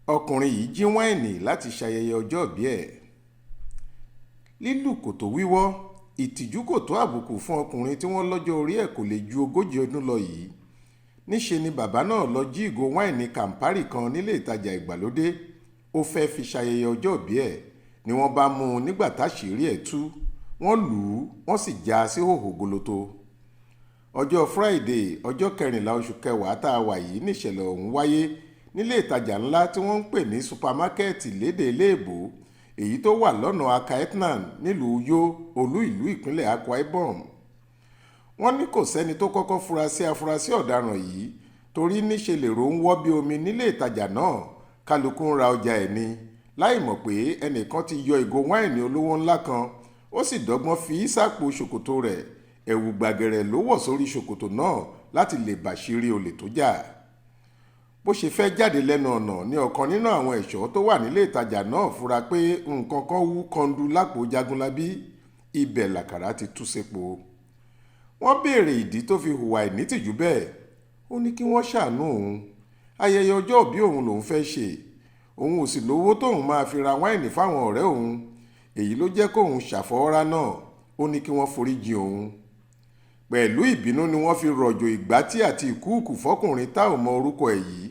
ọkùnrin yìí jí wáìnì láti ṣayẹyẹ ọjọọbí ẹ̀. lílù kò tó wíwọ́, ìtìjú kò tó àbùkù fún ọkùnrin tí wọ́n lọ́jọ́ orí ẹ̀ kò lè ju 40 ọdún lọ yìí. níṣe ni bàbá náà lọ jí ìgò wáìnì Campari kan nílé ìtajà ìgbàlódé. ó fẹ́ fi ṣayẹyẹ ọjọọbí ẹ̀ ni wọ́n bá mú un nígbà táṣìírí ẹ̀ tú. wọ́n lù ú, wọ́n sì já a sí hòhò goloto. ọjọ́ Friday ọjọ́ 14 oṣù kẹwàá tá a wà yìí níṣẹ̀lẹ̀ ọ̀hún wáyé nílé ìtajà ńlá tí wọ́n ń pè ní supamákẹ́ẹ̀tì lédè iléèbó èyí tó wà lọ́nà Aka-Etnan nílùú Uyo, olú ìlú ìpínlẹ̀ Akwa Ibom. wọ́n ní kò sẹ́ni tó kọ́kọ́ fura sí afurasí ọ̀daràn yìí torí níṣe lèrò ń wọ́ bí omi nílé ìtajà náà. kálukú ń ra ọjà ẹ̀ ni láì mọ̀ pé ẹnìkan ti yọ ìgò wáìnì olówó ńlá kan, ó sì dọ́gbọ́n fi sápò ṣòkòtò rẹ̀. ẹ̀wù gbàgẹ̀rẹ̀ ló wọ̀ sórí ṣòkòtò náà láti lè bàṣírí olè tó jà. bó ṣe fẹ́ jáde lẹ́nu ọ̀nà ní ọ̀kan nínú àwọn ẹ̀ṣọ́ tó wà nílé ìtajà náà fura pé nǹkan kan wú kọndu lápò Jagunlabi. ibẹ̀ làkàrà ti tú sépo. wọ́n béèrè ìdí tó fi hùwà ìnítìjú bẹ́ẹ̀. ó ní kí wọ́n ṣàánú òun. ayẹyẹ ọjọ́ọbí òun lòun fẹ́ ṣe. òun ò sì lówó tóun máa fi ra wáìnì fáwọn ọ̀rẹ́ òun. èyí ló jẹ́ kóun ṣàfọwọ́rá náà. ó ní kí wọ́n foríjì òun. pẹ̀lú ìbínú ni wọ́n fi rọ̀jò ìgbátí àti ìkúùkù fọ́kùnrin tá ò mọ orúkọ ẹ̀ yìí.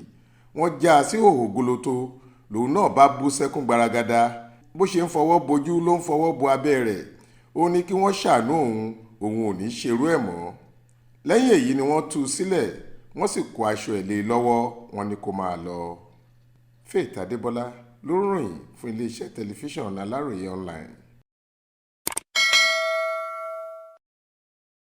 wọ́n já a sí hòhò goloto. lòun náà bá bú sẹ́kún gbaragada. bó ṣe ń fọwọ́ bojú ló ń fọwọ́ bo abẹ́ rẹ̀. ó ní kí wọ́n ṣàánú òun ò ní ṣerú ẹ̀ mọ́. lẹ́yìn èyí ni wọ́n tú u sílẹ̀, wọ́n sì kó aṣọ ẹ̀ lé e lọ́wọ́, wọ́n ní kó máa lọ. Faith Adébọ́lá ló ròyìn fún iléeṣẹ́ tẹlifíṣàn Aláròye online.